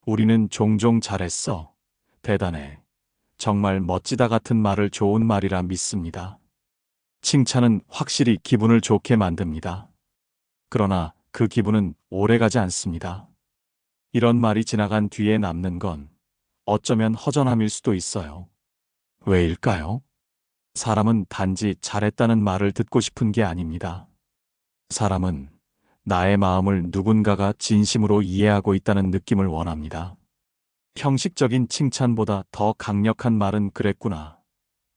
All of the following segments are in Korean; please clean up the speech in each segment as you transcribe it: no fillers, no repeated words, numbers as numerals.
우리는 종종 잘했어, 대단해, 정말 멋지다 같은 말을 좋은 말이라 믿습니다. 칭찬은 확실히 기분을 좋게 만듭니다. 그러나 그 기분은 오래가지 않습니다. 이런 말이 지나간 뒤에 남는 건 어쩌면 허전함일 수도 있어요. 왜일까요? 사람은 단지 잘했다는 말을 듣고 싶은 게 아닙니다. 사람은 나의 마음을 누군가가 진심으로 이해하고 있다는 느낌을 원합니다. 형식적인 칭찬보다 더 강력한 말은 그랬구나,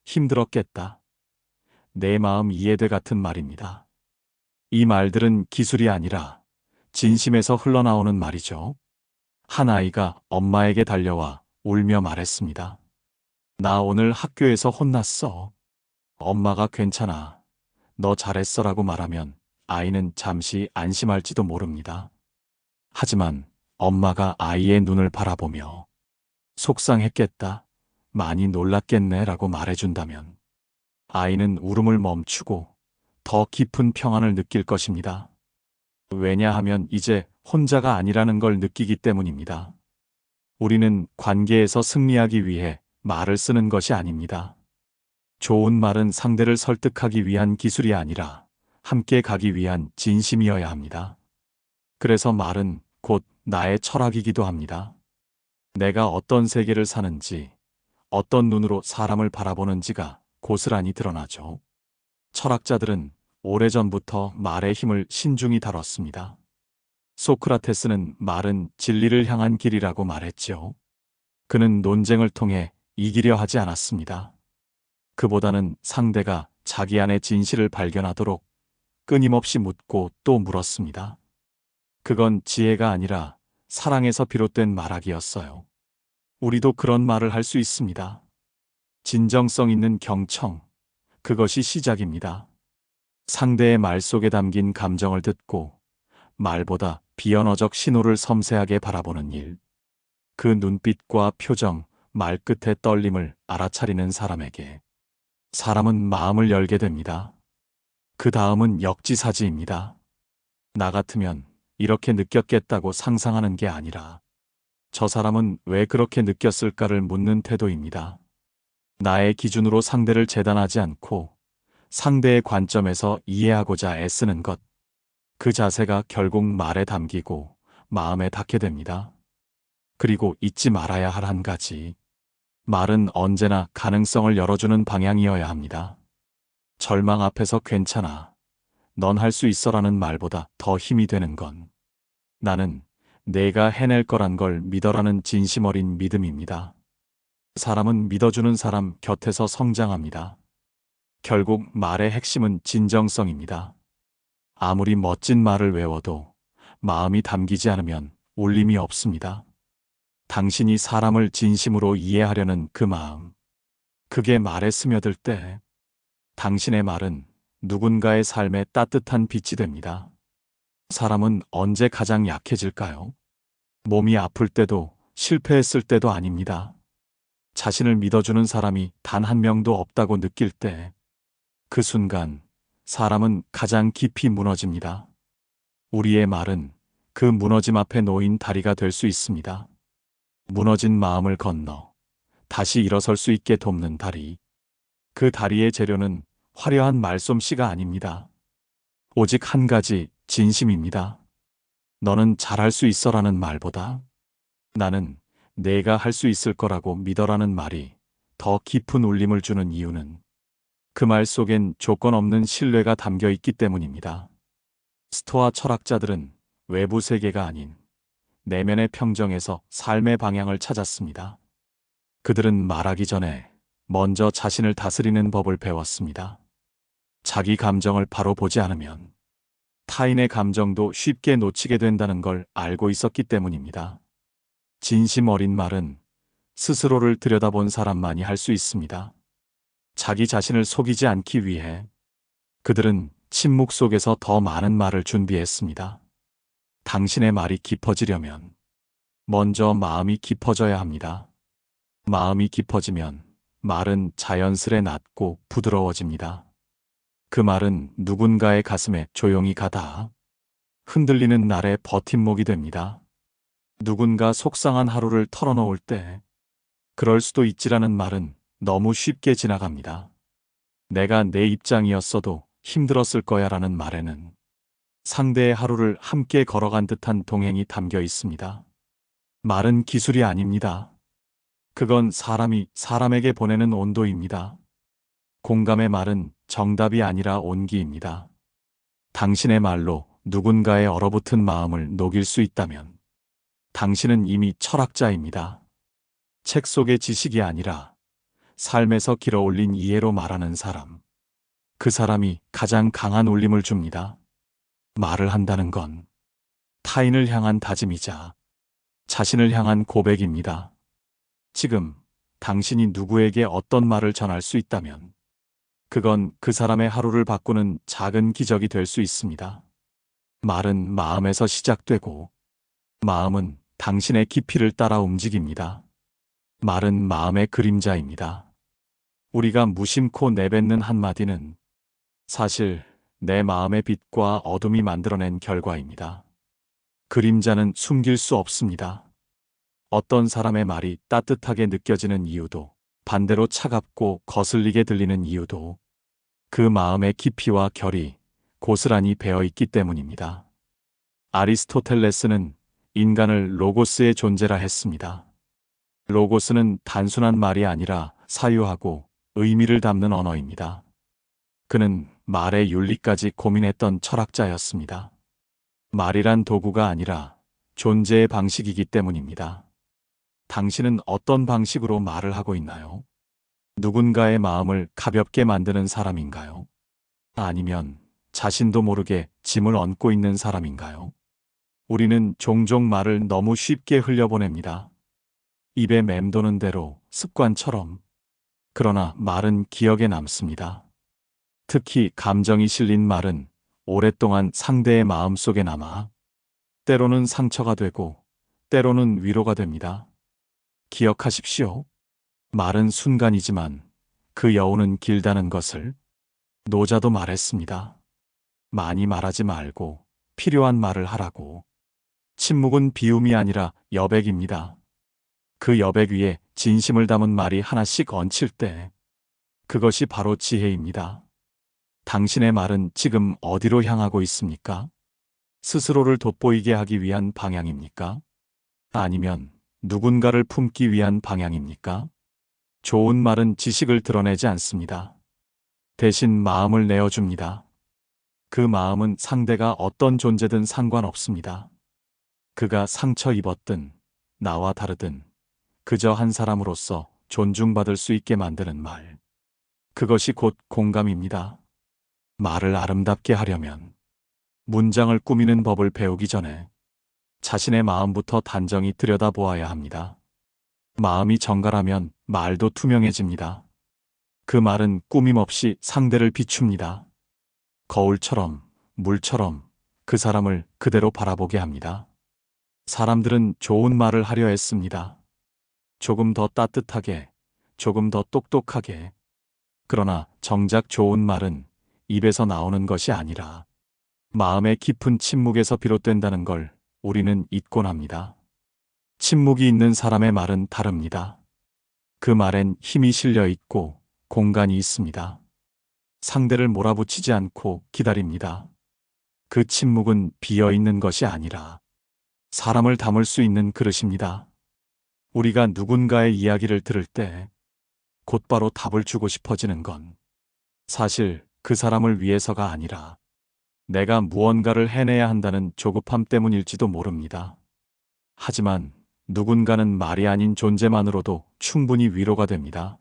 힘들었겠다, 내 마음 이해돼 같은 말입니다. 이 말들은 기술이 아니라 진심에서 흘러나오는 말이죠. 한 아이가 엄마에게 달려와 울며 말했습니다. 나 오늘 학교에서 혼났어. 엄마가 괜찮아, 너 잘했어라고 말하면 아이는 잠시 안심할지도 모릅니다. 하지만 엄마가 아이의 눈을 바라보며 속상했겠다, 많이 놀랐겠네 라고 말해준다면 아이는 울음을 멈추고 더 깊은 평안을 느낄 것입니다. 왜냐하면 이제 혼자가 아니라는 걸 느끼기 때문입니다. 우리는 관계에서 승리하기 위해 말을 쓰는 것이 아닙니다. 좋은 말은 상대를 설득하기 위한 기술이 아니라 함께 가기 위한 진심이어야 합니다. 그래서 말은 곧 나의 철학이기도 합니다. 내가 어떤 세계를 사는지, 어떤 눈으로 사람을 바라보는지가 고스란히 드러나죠. 철학자들은 오래전부터 말의 힘을 신중히 다뤘습니다. 소크라테스는 말은 진리를 향한 길이라고 말했지요. 그는 논쟁을 통해 이기려 하지 않았습니다. 그보다는 상대가 자기 안의 진실을 발견하도록 끊임없이 묻고 또 물었습니다. 그건 지혜가 아니라 사랑에서 비롯된 말하기였어요. 우리도 그런 말을 할 수 있습니다. 진정성 있는 경청, 그것이 시작입니다. 상대의 말 속에 담긴 감정을 듣고 말보다 비언어적 신호를 섬세하게 바라보는 일. 그 눈빛과 표정, 말끝의 떨림을 알아차리는 사람에게 사람은 마음을 열게 됩니다. 그 다음은 역지사지입니다. 나 같으면 이렇게 느꼈겠다고 상상하는 게 아니라 저 사람은 왜 그렇게 느꼈을까를 묻는 태도입니다. 나의 기준으로 상대를 재단하지 않고 상대의 관점에서 이해하고자 애쓰는 것. 그 자세가 결국 말에 담기고 마음에 닿게 됩니다. 그리고 잊지 말아야 할 한 가지. 말은 언제나 가능성을 열어주는 방향이어야 합니다. 절망 앞에서 괜찮아, 넌 할 수 있어라는 말보다 더 힘이 되는 건 나는 내가 해낼 거란 걸 믿어라는 진심 어린 믿음입니다. 사람은 믿어주는 사람 곁에서 성장합니다. 결국 말의 핵심은 진정성입니다. 아무리 멋진 말을 외워도 마음이 담기지 않으면 울림이 없습니다. 당신이 사람을 진심으로 이해하려는 그 마음, 그게 말에 스며들 때 당신의 말은 누군가의 삶에 따뜻한 빛이 됩니다. 사람은 언제 가장 약해질까요? 몸이 아플 때도 실패했을 때도 아닙니다. 자신을 믿어주는 사람이 단 한 명도 없다고 느낄 때, 그 순간 사람은 가장 깊이 무너집니다. 우리의 말은 그 무너짐 앞에 놓인 다리가 될 수 있습니다. 무너진 마음을 건너 다시 일어설 수 있게 돕는 다리. 그 다리의 재료는 화려한 말솜씨가 아닙니다. 오직 한 가지 진심입니다. 너는 잘할 수 있어라는 말보다 나는 내가 할 수 있을 거라고 믿어라는 말이 더 깊은 울림을 주는 이유는 그 말 속엔 조건 없는 신뢰가 담겨 있기 때문입니다. 스토아 철학자들은 외부 세계가 아닌 내면의 평정에서 삶의 방향을 찾았습니다. 그들은 말하기 전에 먼저 자신을 다스리는 법을 배웠습니다. 자기 감정을 바로 보지 않으면 타인의 감정도 쉽게 놓치게 된다는 걸 알고 있었기 때문입니다. 진심 어린 말은 스스로를 들여다본 사람만이 할 수 있습니다. 자기 자신을 속이지 않기 위해 그들은 침묵 속에서 더 많은 말을 준비했습니다. 당신의 말이 깊어지려면 먼저 마음이 깊어져야 합니다. 마음이 깊어지면 말은 자연스레 낮고 부드러워집니다. 그 말은 누군가의 가슴에 조용히 가다 흔들리는 날의 버팀목이 됩니다. 누군가 속상한 하루를 털어놓을 때 그럴 수도 있지라는 말은 너무 쉽게 지나갑니다. 내가 내 입장이었어도 힘들었을 거야라는 말에는 상대의 하루를 함께 걸어간 듯한 동행이 담겨 있습니다. 말은 기술이 아닙니다. 그건 사람이 사람에게 보내는 온도입니다. 공감의 말은 정답이 아니라 온기입니다. 당신의 말로 누군가의 얼어붙은 마음을 녹일 수 있다면 당신은 이미 철학자입니다. 책 속의 지식이 아니라 삶에서 길어올린 이해로 말하는 사람. 그 사람이 가장 강한 울림을 줍니다. 말을 한다는 건 타인을 향한 다짐이자 자신을 향한 고백입니다. 지금 당신이 누구에게 어떤 말을 전할 수 있다면 그건 그 사람의 하루를 바꾸는 작은 기적이 될 수 있습니다. 말은 마음에서 시작되고 마음은 당신의 깊이를 따라 움직입니다. 말은 마음의 그림자입니다. 우리가 무심코 내뱉는 한마디는 사실 내 마음의 빛과 어둠이 만들어낸 결과입니다. 그림자는 숨길 수 없습니다. 어떤 사람의 말이 따뜻하게 느껴지는 이유도 반대로 차갑고 거슬리게 들리는 이유도 그 마음의 깊이와 결이 고스란히 배어 있기 때문입니다. 아리스토텔레스는 인간을 로고스의 존재라 했습니다. 로고스는 단순한 말이 아니라 사유하고 의미를 담는 언어입니다. 그는 말의 윤리까지 고민했던 철학자였습니다. 말이란 도구가 아니라 존재의 방식이기 때문입니다. 당신은 어떤 방식으로 말을 하고 있나요? 누군가의 마음을 가볍게 만드는 사람인가요? 아니면 자신도 모르게 짐을 얹고 있는 사람인가요? 우리는 종종 말을 너무 쉽게 흘려보냅니다. 입에 맴도는 대로 습관처럼. 그러나 말은 기억에 남습니다. 특히 감정이 실린 말은 오랫동안 상대의 마음속에 남아 때로는 상처가 되고 때로는 위로가 됩니다. 기억하십시오. 말은 순간이지만 그 여운은 길다는 것을. 노자도 말했습니다. 많이 말하지 말고 필요한 말을 하라고. 침묵은 비움이 아니라 여백입니다. 그 여백 위에 진심을 담은 말이 하나씩 얹힐 때 그것이 바로 지혜입니다. 당신의 말은 지금 어디로 향하고 있습니까? 스스로를 돋보이게 하기 위한 방향입니까? 아니면 누군가를 품기 위한 방향입니까? 좋은 말은 지식을 드러내지 않습니다. 대신 마음을 내어줍니다. 그 마음은 상대가 어떤 존재든 상관없습니다. 그가 상처 입었든 나와 다르든 그저 한 사람으로서 존중받을 수 있게 만드는 말. 그것이 곧 공감입니다. 말을 아름답게 하려면 문장을 꾸미는 법을 배우기 전에 자신의 마음부터 단정히 들여다보아야 합니다. 마음이 정갈하면 말도 투명해집니다. 그 말은 꾸밈 없이 상대를 비춥니다. 거울처럼, 물처럼 그 사람을 그대로 바라보게 합니다. 사람들은 좋은 말을 하려 했습니다. 조금 더 따뜻하게, 조금 더 똑똑하게. 그러나 정작 좋은 말은 입에서 나오는 것이 아니라 마음의 깊은 침묵에서 비롯된다는 걸 우리는 잊곤 합니다. 침묵이 있는 사람의 말은 다릅니다. 그 말엔 힘이 실려 있고 공간이 있습니다. 상대를 몰아붙이지 않고 기다립니다. 그 침묵은 비어 있는 것이 아니라 사람을 담을 수 있는 그릇입니다. 우리가 누군가의 이야기를 들을 때 곧바로 답을 주고 싶어지는 건 사실 그 사람을 위해서가 아니라 내가 무언가를 해내야 한다는 조급함 때문일지도 모릅니다. 하지만 누군가는 말이 아닌 존재만으로도 충분히 위로가 됩니다.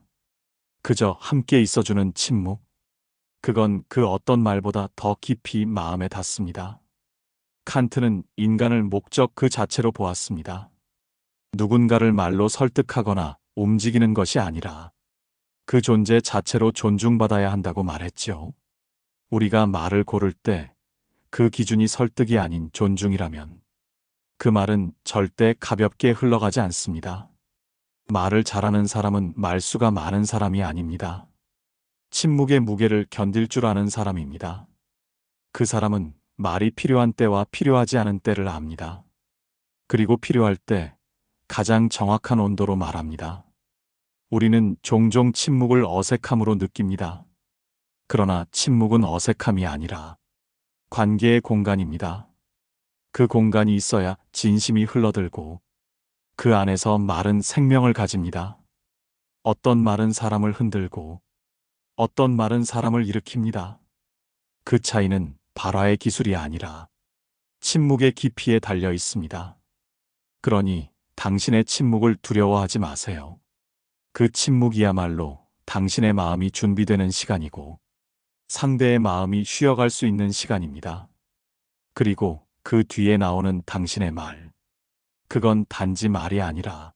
그저 함께 있어주는 침묵. 그건 그 어떤 말보다 더 깊이 마음에 닿습니다. 칸트는 인간을 목적 그 자체로 보았습니다. 누군가를 말로 설득하거나 움직이는 것이 아니라 그 존재 자체로 존중받아야 한다고 말했죠. 우리가 말을 고를 때 그 기준이 설득이 아닌 존중이라면 그 말은 절대 가볍게 흘러가지 않습니다. 말을 잘하는 사람은 말수가 많은 사람이 아닙니다. 침묵의 무게를 견딜 줄 아는 사람입니다. 그 사람은 말이 필요한 때와 필요하지 않은 때를 압니다. 그리고 필요할 때 가장 정확한 온도로 말합니다. 우리는 종종 침묵을 어색함으로 느낍니다. 그러나 침묵은 어색함이 아니라 관계의 공간입니다. 그 공간이 있어야 진심이 흘러들고 그 안에서 말은 생명을 가집니다. 어떤 말은 사람을 흔들고 어떤 말은 사람을 일으킵니다. 그 차이는 발화의 기술이 아니라 침묵의 깊이에 달려 있습니다. 그러니 당신의 침묵을 두려워하지 마세요. 그 침묵이야말로 당신의 마음이 준비되는 시간이고 상대의 마음이 쉬어갈 수 있는 시간입니다. 그리고 그 뒤에 나오는 당신의 말. 그건 단지 말이 아니라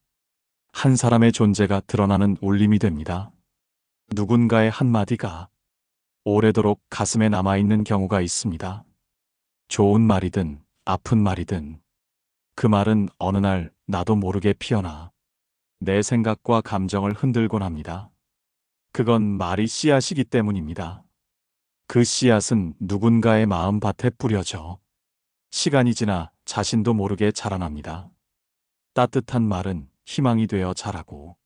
한 사람의 존재가 드러나는 울림이 됩니다. 누군가의 한마디가 오래도록 가슴에 남아있는 경우가 있습니다. 좋은 말이든 아픈 말이든 그 말은 어느 날 나도 모르게 피어나 내 생각과 감정을 흔들곤 합니다. 그건 말이 씨앗이기 때문입니다. 그 씨앗은 누군가의 마음밭에 뿌려져 시간이 지나 자신도 모르게 자라납니다. 따뜻한 말은 희망이 되어 자라고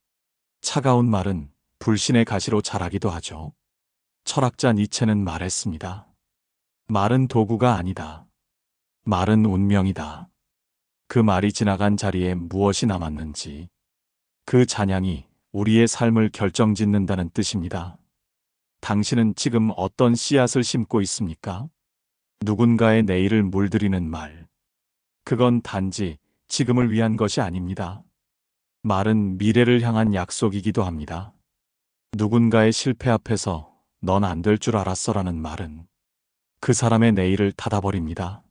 차가운 말은 불신의 가시로 자라기도 하죠. 철학자 니체는 말했습니다. 말은 도구가 아니다. 말은 운명이다. 그 말이 지나간 자리에 무엇이 남았는지 그 잔향이 우리의 삶을 결정짓는다는 뜻입니다. 당신은 지금 어떤 씨앗을 심고 있습니까? 누군가의 내일을 물들이는 말. 그건 단지 지금을 위한 것이 아닙니다. 말은 미래를 향한 약속이기도 합니다. 누군가의 실패 앞에서 넌 안 될 줄 알았어라는 말은 그 사람의 내일을 닫아버립니다.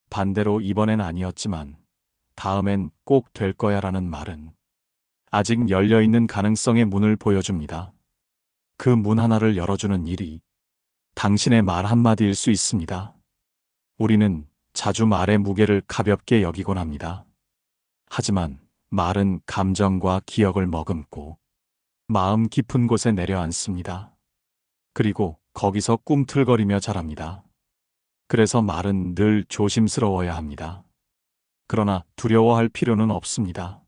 반대로 이번엔 아니었지만 다음엔 꼭 될 거야라는 말은 아직 열려있는 가능성의 문을 보여줍니다. 그 문 하나를 열어주는 일이 당신의 말 한마디일 수 있습니다. 우리는 자주 말의 무게를 가볍게 여기곤 합니다. 하지만 말은 감정과 기억을 머금고 마음 깊은 곳에 내려앉습니다. 그리고 거기서 꿈틀거리며 자랍니다. 그래서 말은 늘 조심스러워야 합니다. 그러나 두려워할 필요는 없습니다.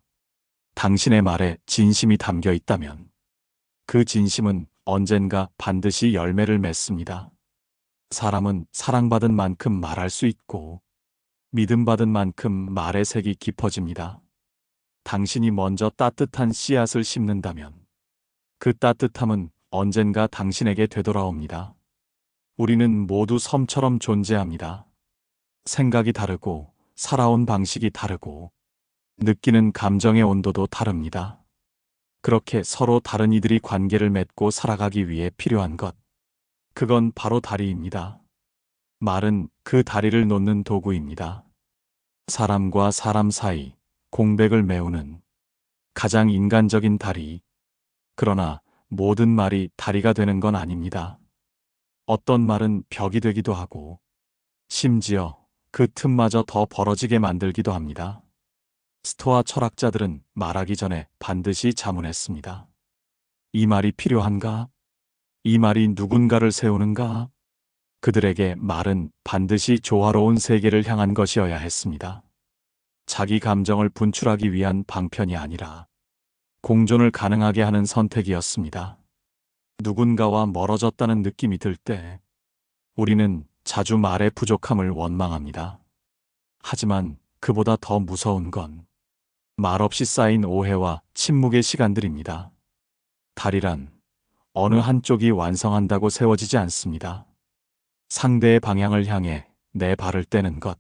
당신의 말에 진심이 담겨 있다면 그 진심은 언젠가 반드시 열매를 맺습니다. 사람은 사랑받은 만큼 말할 수 있고 믿음받은 만큼 말의 색이 깊어집니다. 당신이 먼저 따뜻한 씨앗을 심는다면 그 따뜻함은 언젠가 당신에게 되돌아옵니다. 우리는 모두 섬처럼 존재합니다. 생각이 다르고 살아온 방식이 다르고 느끼는 감정의 온도도 다릅니다. 그렇게 서로 다른 이들이 관계를 맺고 살아가기 위해 필요한 것. 그건 바로 다리입니다. 말은 그 다리를 놓는 도구입니다. 사람과 사람 사이 공백을 메우는 가장 인간적인 다리. 그러나 모든 말이 다리가 되는 건 아닙니다. 어떤 말은 벽이 되기도 하고 심지어 그 틈마저 더 벌어지게 만들기도 합니다. 스토아 철학자들은 말하기 전에 반드시 자문했습니다. 이 말이 필요한가? 이 말이 누군가를 세우는가? 그들에게 말은 반드시 조화로운 세계를 향한 것이어야 했습니다. 자기 감정을 분출하기 위한 방편이 아니라 공존을 가능하게 하는 선택이었습니다. 누군가와 멀어졌다는 느낌이 들 때 우리는 자주 말의 부족함을 원망합니다. 하지만 그보다 더 무서운 건 말없이 쌓인 오해와 침묵의 시간들입니다. 다리란 어느 한쪽이 완성한다고 세워지지 않습니다. 상대의 방향을 향해 내 발을 떼는 것.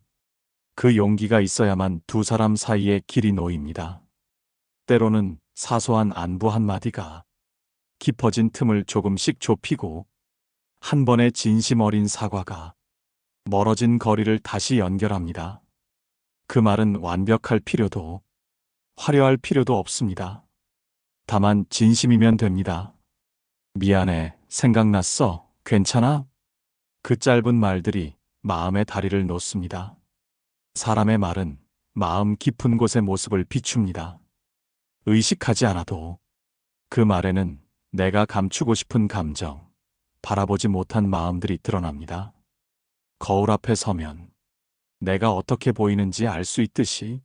그 용기가 있어야만 두 사람 사이에 길이 놓입니다. 때로는 사소한 안부 한마디가 깊어진 틈을 조금씩 좁히고 한 번의 진심 어린 사과가 멀어진 거리를 다시 연결합니다. 그 말은 완벽할 필요도 화려할 필요도 없습니다. 다만 진심이면 됩니다. 미안해, 생각났어, 괜찮아? 그 짧은 말들이 마음의 다리를 놓습니다. 사람의 말은 마음 깊은 곳의 모습을 비춥니다. 의식하지 않아도 그 말에는 내가 감추고 싶은 감정, 바라보지 못한 마음들이 드러납니다. 거울 앞에 서면 내가 어떻게 보이는지 알 수 있듯이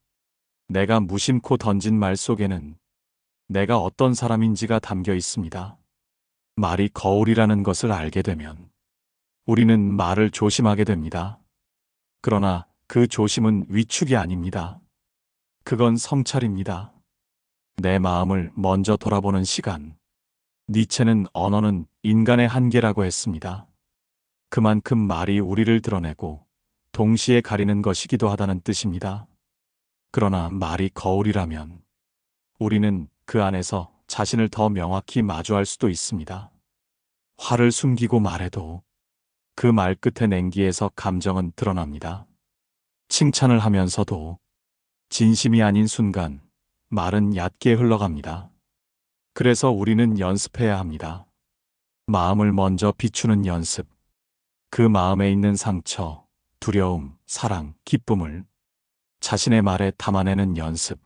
내가 무심코 던진 말 속에는 내가 어떤 사람인지가 담겨 있습니다. 말이 거울이라는 것을 알게 되면 우리는 말을 조심하게 됩니다. 그러나 그 조심은 위축이 아닙니다. 그건 성찰입니다. 내 마음을 먼저 돌아보는 시간. 니체는 언어는 인간의 한계라고 했습니다. 그만큼 말이 우리를 드러내고 동시에 가리는 것이기도 하다는 뜻입니다. 그러나 말이 거울이라면 우리는 그 안에서 자신을 더 명확히 마주할 수도 있습니다. 화를 숨기고 말해도 그 말 끝의 냉기에서 감정은 드러납니다. 칭찬을 하면서도 진심이 아닌 순간 말은 얕게 흘러갑니다. 그래서 우리는 연습해야 합니다. 마음을 먼저 비추는 연습. 그 마음에 있는 상처, 두려움, 사랑, 기쁨을 자신의 말에 담아내는 연습.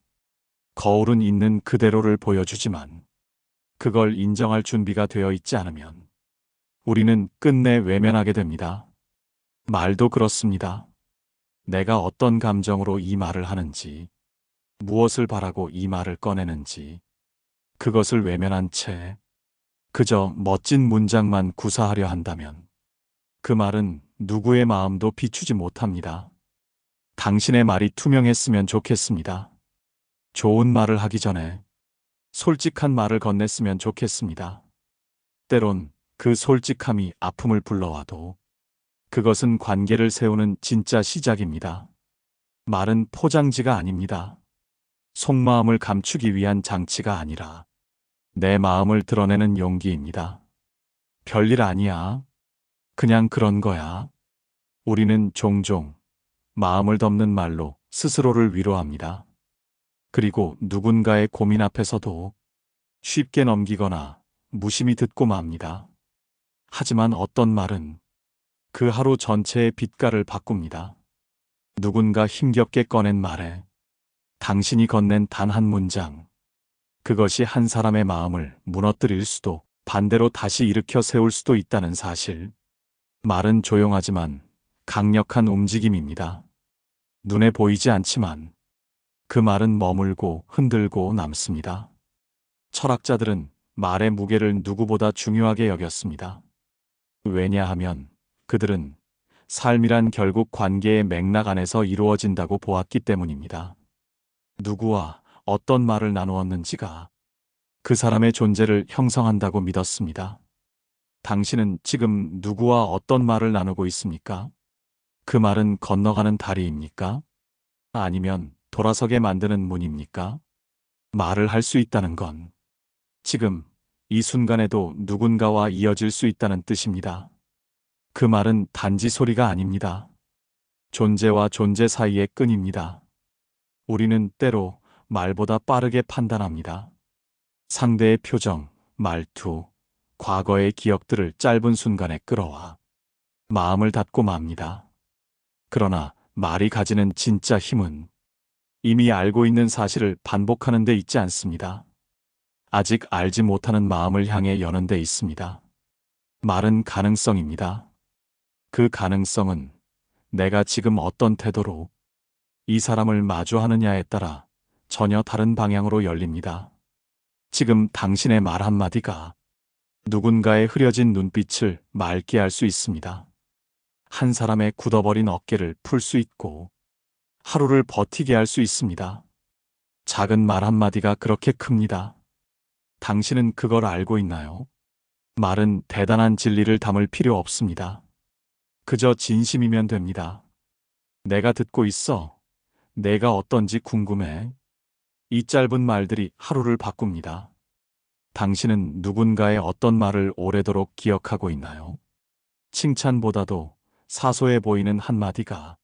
거울은 있는 그대로를 보여주지만 그걸 인정할 준비가 되어 있지 않으면 우리는 끝내 외면하게 됩니다. 말도 그렇습니다. 내가 어떤 감정으로 이 말을 하는지, 무엇을 바라고 이 말을 꺼내는지, 그것을 외면한 채 그저 멋진 문장만 구사하려 한다면 그 말은 누구의 마음도 비추지 못합니다. 당신의 말이 투명했으면 좋겠습니다. 좋은 말을 하기 전에 솔직한 말을 건넸으면 좋겠습니다. 때론 그 솔직함이 아픔을 불러와도 그것은 관계를 세우는 진짜 시작입니다. 말은 포장지가 아닙니다. 속마음을 감추기 위한 장치가 아니라 내 마음을 드러내는 용기입니다. 별일 아니야. 그냥 그런 거야. 우리는 종종 마음을 덮는 말로 스스로를 위로합니다. 그리고 누군가의 고민 앞에서도 쉽게 넘기거나 무심히 듣고 맙니다. 하지만 어떤 말은 그 하루 전체의 빛깔을 바꿉니다. 누군가 힘겹게 꺼낸 말에 당신이 건넨 단 한 문장. 그것이 한 사람의 마음을 무너뜨릴 수도 반대로 다시 일으켜 세울 수도 있다는 사실. 말은 조용하지만 강력한 움직임입니다. 눈에 보이지 않지만 그 말은 머물고 흔들고 남습니다. 철학자들은 말의 무게를 누구보다 중요하게 여겼습니다. 왜냐하면 그들은 삶이란 결국 관계의 맥락 안에서 이루어진다고 보았기 때문입니다. 누구와 어떤 말을 나누었는지가 그 사람의 존재를 형성한다고 믿었습니다. 당신은 지금 누구와 어떤 말을 나누고 있습니까? 그 말은 건너가는 다리입니까? 아니면 돌아서게 만드는 문입니까? 말을 할 수 있다는 건 지금 이 순간에도 누군가와 이어질 수 있다는 뜻입니다. 그 말은 단지 소리가 아닙니다. 존재와 존재 사이의 끈입니다. 우리는 때로 말보다 빠르게 판단합니다. 상대의 표정, 말투, 과거의 기억들을 짧은 순간에 끌어와 마음을 닫고 맙니다. 그러나 말이 가지는 진짜 힘은 이미 알고 있는 사실을 반복하는 데 있지 않습니다. 아직 알지 못하는 마음을 향해 여는 데 있습니다. 말은 가능성입니다. 그 가능성은 내가 지금 어떤 태도로 이 사람을 마주하느냐에 따라 전혀 다른 방향으로 열립니다. 지금 당신의 말 한마디가 누군가의 흐려진 눈빛을 맑게 할 수 있습니다. 한 사람의 굳어버린 어깨를 풀 수 있고 하루를 버티게 할 수 있습니다. 작은 말 한마디가 그렇게 큽니다. 당신은 그걸 알고 있나요? 말은 대단한 진리를 담을 필요 없습니다. 그저 진심이면 됩니다. 내가 듣고 있어. 내가 어떤지 궁금해. 이 짧은 말들이 하루를 바꿉니다. 당신은 누군가의 어떤 말을 오래도록 기억하고 있나요? 칭찬보다도 사소해 보이는 한마디가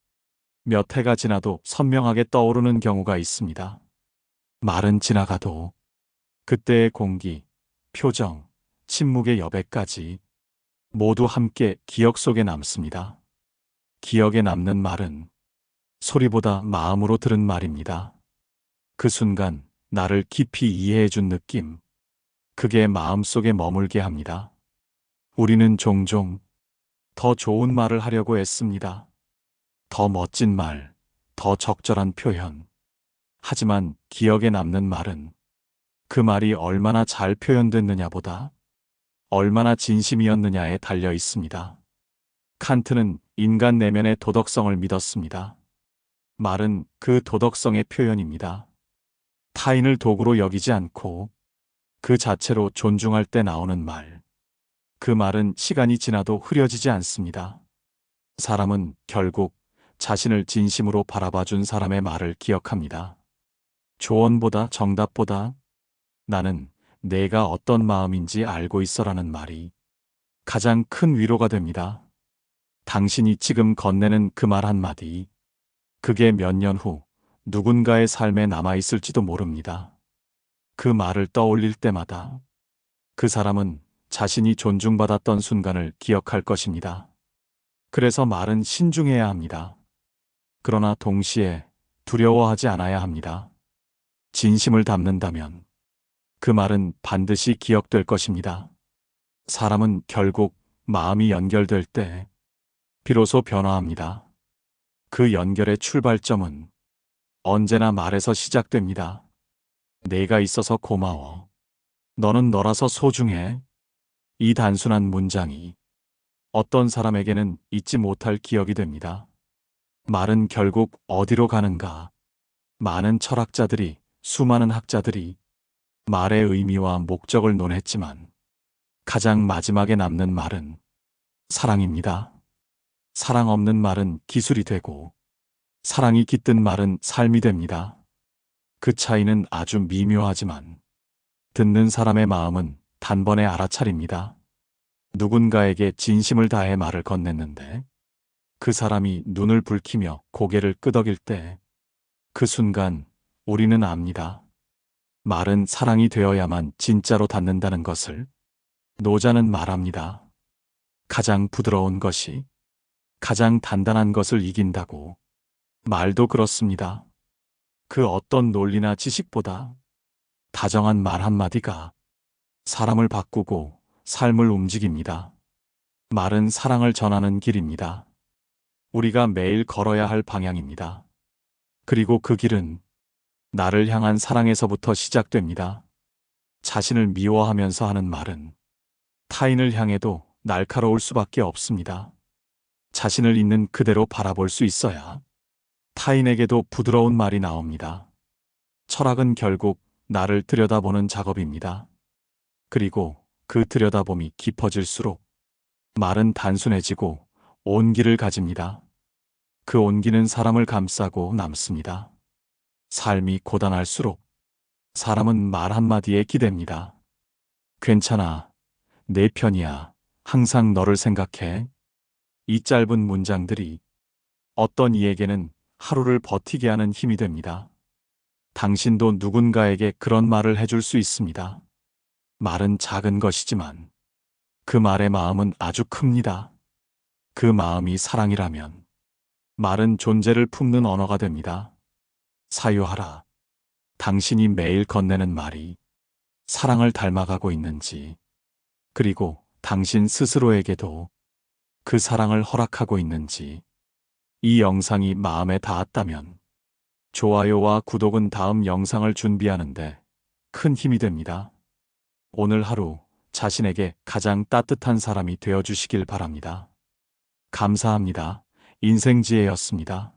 몇 해가 지나도 선명하게 떠오르는 경우가 있습니다. 말은 지나가도 그때의 공기, 표정, 침묵의 여백까지 모두 함께 기억 속에 남습니다. 기억에 남는 말은 소리보다 마음으로 들은 말입니다. 그 순간 나를 깊이 이해해 준 느낌, 그게 마음속에 머물게 합니다. 우리는 종종 더 좋은 말을 하려고 애씁니다. 더 멋진 말, 더 적절한 표현. 하지만 기억에 남는 말은 그 말이 얼마나 잘 표현됐느냐보다 얼마나 진심이었느냐에 달려 있습니다. 칸트는 인간 내면의 도덕성을 믿었습니다. 말은 그 도덕성의 표현입니다. 타인을 도구로 여기지 않고 그 자체로 존중할 때 나오는 말. 그 말은 시간이 지나도 흐려지지 않습니다. 사람은 결국 자신을 진심으로 바라봐준 사람의 말을 기억합니다. 조언보다 정답보다 나는 내가 어떤 마음인지 알고 있어라는 말이 가장 큰 위로가 됩니다. 당신이 지금 건네는 그 말 한마디, 그게 몇 년 후 누군가의 삶에 남아있을지도 모릅니다. 그 말을 떠올릴 때마다 그 사람은 자신이 존중받았던 순간을 기억할 것입니다. 그래서 말은 신중해야 합니다. 그러나 동시에 두려워하지 않아야 합니다. 진심을 담는다면 그 말은 반드시 기억될 것입니다. 사람은 결국 마음이 연결될 때 비로소 변화합니다. 그 연결의 출발점은 언제나 말에서 시작됩니다. 내가 있어서 고마워. 너는 너라서 소중해. 이 단순한 문장이 어떤 사람에게는 잊지 못할 기억이 됩니다. 말은 결국 어디로 가는가? 많은 철학자들이, 수많은 학자들이 말의 의미와 목적을 논했지만 가장 마지막에 남는 말은 사랑입니다. 사랑 없는 말은 기술이 되고 사랑이 깃든 말은 삶이 됩니다. 그 차이는 아주 미묘하지만 듣는 사람의 마음은 단번에 알아차립니다. 누군가에게 진심을 다해 말을 건넸는데 그 사람이 눈을 붉히며 고개를 끄덕일 때 그 순간 우리는 압니다. 말은 사랑이 되어야만 진짜로 닿는다는 것을. 노자는 말합니다. 가장 부드러운 것이 가장 단단한 것을 이긴다고. 말도 그렇습니다. 그 어떤 논리나 지식보다 다정한 말 한마디가 사람을 바꾸고 삶을 움직입니다. 말은 사랑을 전하는 길입니다. 우리가 매일 걸어야 할 방향입니다. 그리고 그 길은 나를 향한 사랑에서부터 시작됩니다. 자신을 미워하면서 하는 말은 타인을 향해도 날카로울 수밖에 없습니다. 자신을 있는 그대로 바라볼 수 있어야 타인에게도 부드러운 말이 나옵니다. 철학은 결국 나를 들여다보는 작업입니다. 그리고 그 들여다봄이 깊어질수록 말은 단순해지고 온기를 가집니다. 그 온기는 사람을 감싸고 남습니다. 삶이 고단할수록 사람은 말 한마디에 기댑니다. 괜찮아. 내 편이야. 항상 너를 생각해. 이 짧은 문장들이 어떤 이에게는 하루를 버티게 하는 힘이 됩니다. 당신도 누군가에게 그런 말을 해줄 수 있습니다. 말은 작은 것이지만 그 말의 마음은 아주 큽니다. 그 마음이 사랑이라면 말은 존재를 품는 언어가 됩니다. 사유하라. 당신이 매일 건네는 말이 사랑을 닮아가고 있는지, 그리고 당신 스스로에게도 그 사랑을 허락하고 있는지. 이 영상이 마음에 닿았다면 좋아요와 구독은 다음 영상을 준비하는데 큰 힘이 됩니다. 오늘 하루 자신에게 가장 따뜻한 사람이 되어주시길 바랍니다. 감사합니다. 인생지혜였습니다.